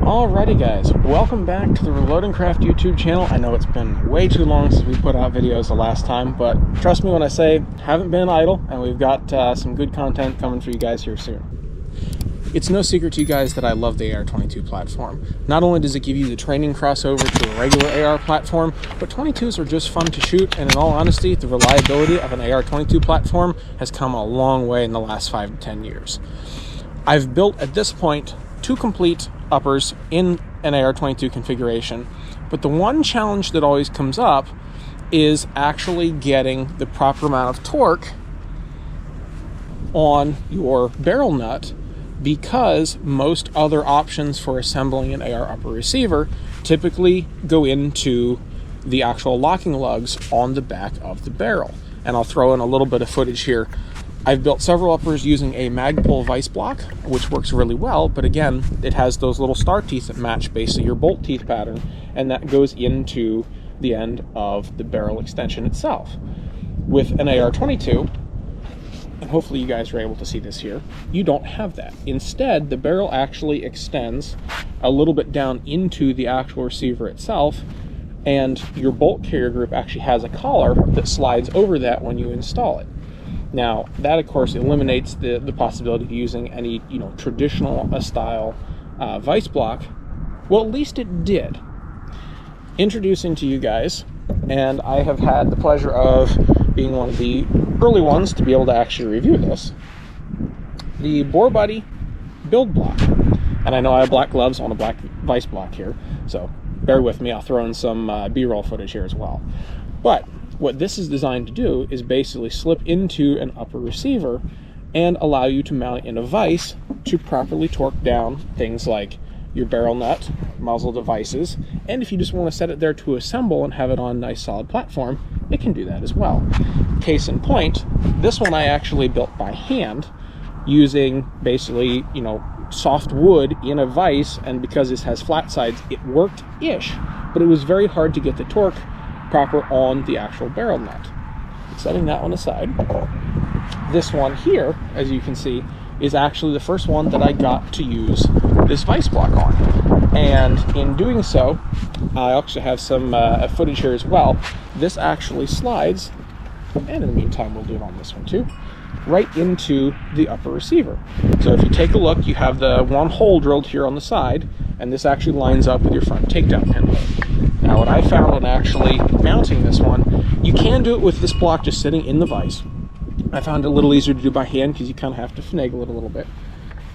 Alrighty guys, welcome back to the Reload and Craft YouTube channel. I know it's been way too long since we put out videos the last time, but trust me when I say haven't been idle, and we've got some good content coming for you guys here soon. It's no secret to you guys that I love the AR-22 platform. Not only does it give you the training crossover to a regular AR platform, but 22s are just fun to shoot, and in all honesty, the reliability of an AR-22 platform has come a long way in the last 5 to 10 years. I've built, at this point, 2 complete uppers in an AR-22 configuration, but the one challenge that always comes up is actually getting the proper amount of torque on your barrel nut, because most other options for assembling an AR upper receiver typically go into the actual locking lugs on the back of the barrel. And I'll throw in a little bit of footage here. I've built several uppers using a Magpul vise block, which works really well, but again, it has those little star teeth that match basically your bolt teeth pattern, and that goes into the end of the barrel extension itself. With an AR-22, and hopefully you guys are able to see this here, you don't have that. Instead, the barrel actually extends a little bit down into the actual receiver itself, and your bolt carrier group actually has a collar that slides over that when you install it. Now, that of course eliminates the possibility of using any, traditional style vise block. Well, at least it did. Introducing to you guys, and I have had the pleasure of being one of the early ones to be able to actually review this, the BoreBuddy build block. And I know I have black gloves on a black vise block here, so bear with me, I'll throw in some B-roll footage here as well. But what this is designed to do is basically slip into an upper receiver and allow you to mount it in a vise to properly torque down things like your barrel nut, muzzle devices, and if you just want to set it there to assemble and have it on a nice solid platform, it can do that as well. Case in point, this one I actually built by hand using basically, soft wood in a vise, and because this has flat sides, it worked-ish, but it was very hard to get the torque proper on the actual barrel nut. Setting that one aside, this one here, as you can see, is actually the first one that I got to use this vise block on. And in doing so, I actually have some footage here as well. This actually slides, and in the meantime we'll do it on this one too, right into the upper receiver. So if you take a look, you have the one hole drilled here on the side, and this actually lines up with your front takedown pin hole. Now what I found when actually mounting this one, you can do it with this block just sitting in the vise. I found it a little easier to do by hand because you kind of have to finagle it a little bit.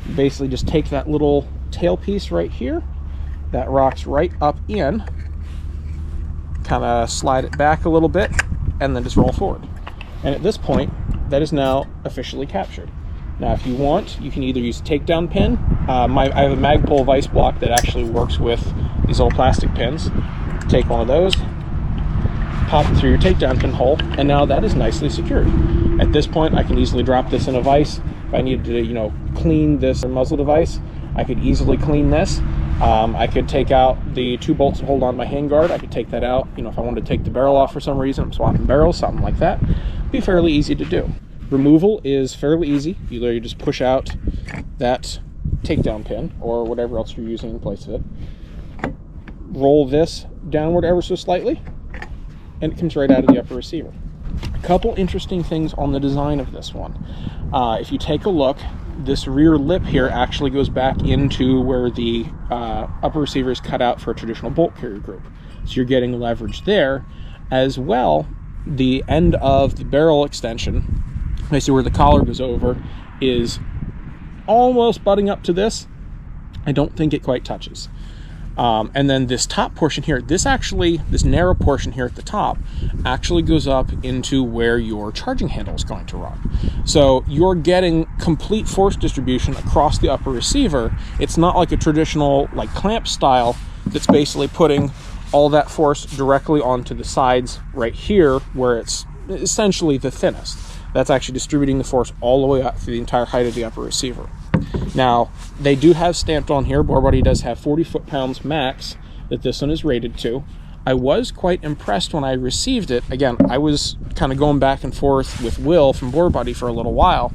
You basically just take that little tail piece right here, that rocks right up in, kind of slide it back a little bit, and then just roll forward. And at this point, that is now officially captured. Now if you want, you can either use a takedown pin. I have a Magpul vise block that actually works with these little plastic pins. Take one of those, pop it through your takedown pin hole, and now that is nicely secured. At this point, I can easily drop this in a vise. If I needed to, clean this muzzle device, I could easily clean this. I could take out the 2 bolts that hold on my handguard. I could take that out. If I wanted to take the barrel off for some reason, I'm swapping barrels, something like that. It'd be fairly easy to do. Removal is fairly easy. You literally just push out that takedown pin or whatever else you're using in place of it. Roll this downward ever so slightly, and it comes right out of the upper receiver. A couple interesting things on the design of this one. If you take a look, this rear lip here actually goes back into where the upper receiver is cut out for a traditional bolt carrier group. So you're getting leverage there. As well, the end of the barrel extension, basically where the collar goes over, is almost butting up to this. I don't think it quite touches. And then this top portion here, this narrow portion here at the top actually goes up into where your charging handle is going to run. So you're getting complete force distribution across the upper receiver. It's not like a traditional clamp style that's basically putting all that force directly onto the sides right here where it's essentially the thinnest. That's actually distributing the force all the way up through the entire height of the upper receiver. Now, they do have stamped on here, BoreBuddy does have 40 foot-pounds max that this one is rated to. I was quite impressed when I received it. Again, I was kind of going back and forth with Will from BoreBuddy for a little while.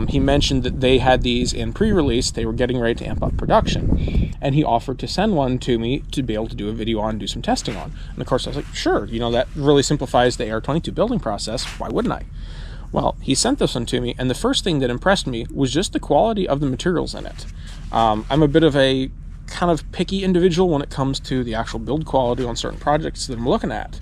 He mentioned that they had these in pre-release. They were getting ready to amp up production. and he offered to send one to me to be able to do a video on, do some testing on. And of course I was like, sure, you know, that really simplifies the AR-22 building process. Why wouldn't I? Well, he sent this one to me, and the first thing that impressed me was just the quality of the materials in it. I'm a bit of a kind of picky individual when it comes to the actual build quality on certain projects that I'm looking at.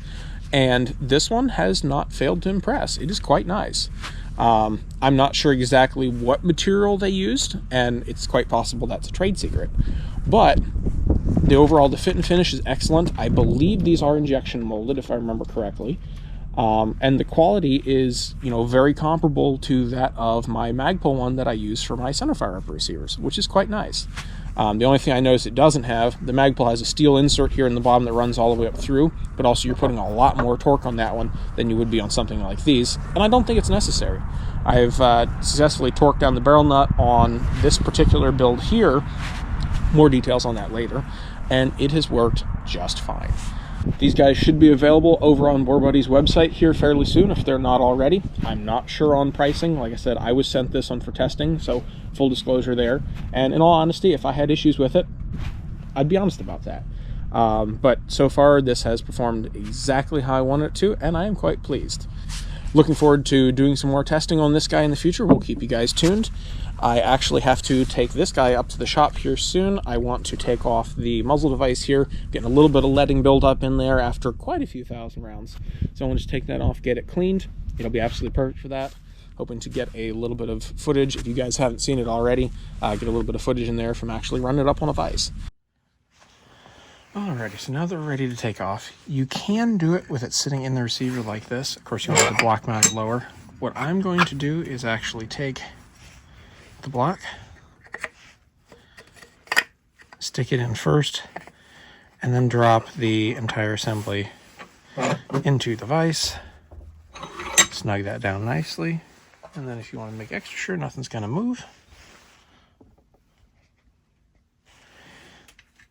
And this one has not failed to impress. It is quite nice. I'm not sure exactly what material they used, and it's quite possible that's a trade secret. But the fit and finish is excellent. I believe these are injection molded, if I remember correctly. And the quality is, you know, very comparable to that of my Magpul one that I use for my centerfire upper receivers, which is quite nice. The only thing I noticed it doesn't have, the Magpul has a steel insert here in the bottom that runs all the way up through, but also you're putting a lot more torque on that one than you would be on something like these, and I don't think it's necessary. I've successfully torqued down the barrel nut on this particular build here, more details on that later, and it has worked just fine. These guys should be available over on BoreBuddy's website here fairly soon if they're not already. I'm not sure on pricing. Like I said, I was sent this one for testing, so full disclosure there. And in all honesty, if I had issues with it, I'd be honest about that. But so far, this has performed exactly how I wanted it to, and I am quite pleased. Looking forward to doing some more testing on this guy in the future. We'll keep you guys tuned. I actually have to take this guy up to the shop here soon. I want to take off the muzzle device here, getting a little bit of leading buildup in there after quite a few thousand rounds. So I want to just take that off, get it cleaned. It'll be absolutely perfect for that. Hoping to get a little bit of footage, if you guys haven't seen it already, get a little bit of footage in there from actually running it up on a vise. Alrighty, so now that we're ready to take off, you can do it with it sitting in the receiver like this. Of course, you want the block mounted lower. What I'm going to do is actually take the block, stick it in first, and then drop the entire assembly into the vise. Snug that down nicely, and then if you want to make extra sure nothing's going to move,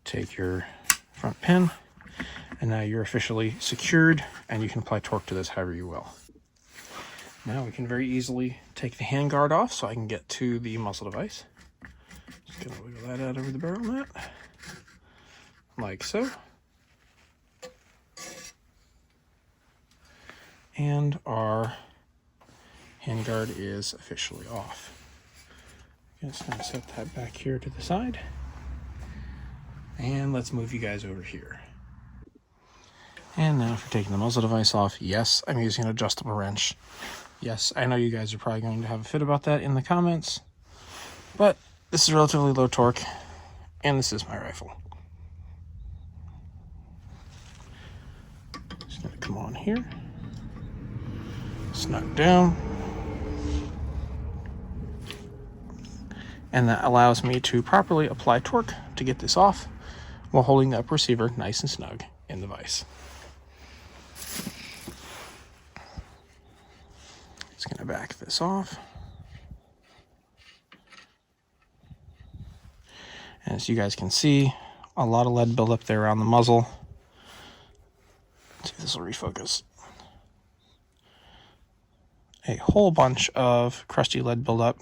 take your front pin, and now you're officially secured, and you can apply torque to this however you will. Now we can very easily take the handguard off so I can get to the muzzle device. Just gonna wiggle that out over the barrel nut, like so. And our handguard is officially off. Just gonna set that back here to the side. And let's move you guys over here. And now for taking the muzzle device off, yes, I'm using an adjustable wrench. Yes, I know you guys are probably going to have a fit about that in the comments, but this is relatively low torque, and this is my rifle. Just gonna come on here, snug down, and that allows me to properly apply torque to get this off while holding the upper receiver nice and snug in the vise. Just gonna back this off. And as you guys can see, a lot of lead buildup there around the muzzle. Let's see if this will refocus. A whole bunch of crusty lead buildup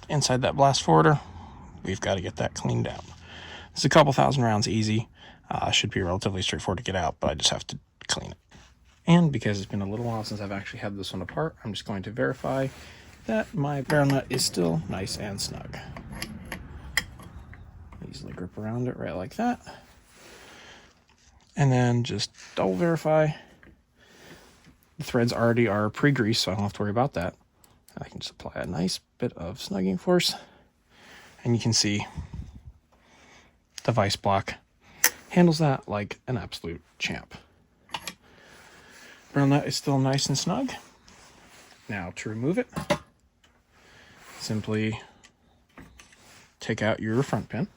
inside that blast forwarder. We've got to get that cleaned out. It's a couple thousand rounds easy. Should be relatively straightforward to get out, but I just have to clean it. And because it's been a little while since I've actually had this one apart, I'm just going to verify that my barrel nut is still nice and snug. Easily grip around it right like that. And then just double verify. The threads already are pre-greased, so I don't have to worry about that. I can just apply a nice bit of snugging force. And you can see the vise block handles that like an absolute champ. Barrel nut is still nice and snug. Now to remove it, simply take out your front pin.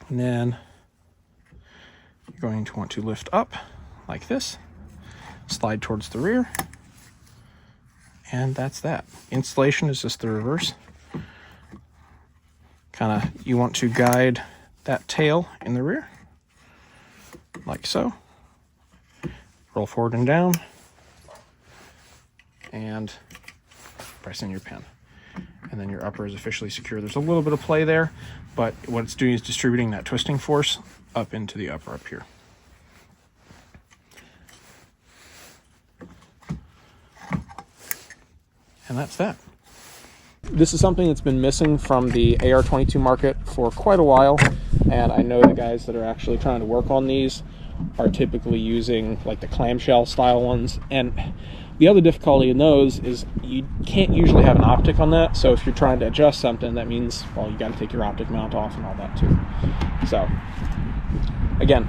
And then you're going to want to lift up like this, slide towards the rear, and that's that. Installation is just the reverse. Kind of, you want to guide that tail in the rear, like so. Roll forward and down, and press in your pin. and then your upper is officially secure. There's a little bit of play there, but what it's doing is distributing that twisting force up into the upper up here. And that's that. This is something that's been missing from the AR-22 market for quite a while, and I know the guys that are actually trying to work on these are typically using like the clamshell style ones, and the other difficulty in those is you can't usually have an optic on that, so if you're trying to adjust something, that means, well, you got to take your optic mount off and all that too. So again,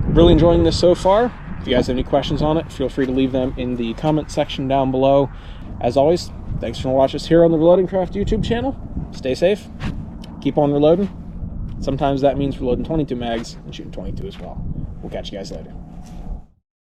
really enjoying this so far. If you guys have any questions on it, feel free to leave them in the comment section down below. As always, thanks for watching us here on the Reloading Craft YouTube channel. Stay safe, keep on reloading. Sometimes that means reloading 22 mags and shooting 22 as well. We'll catch you guys later.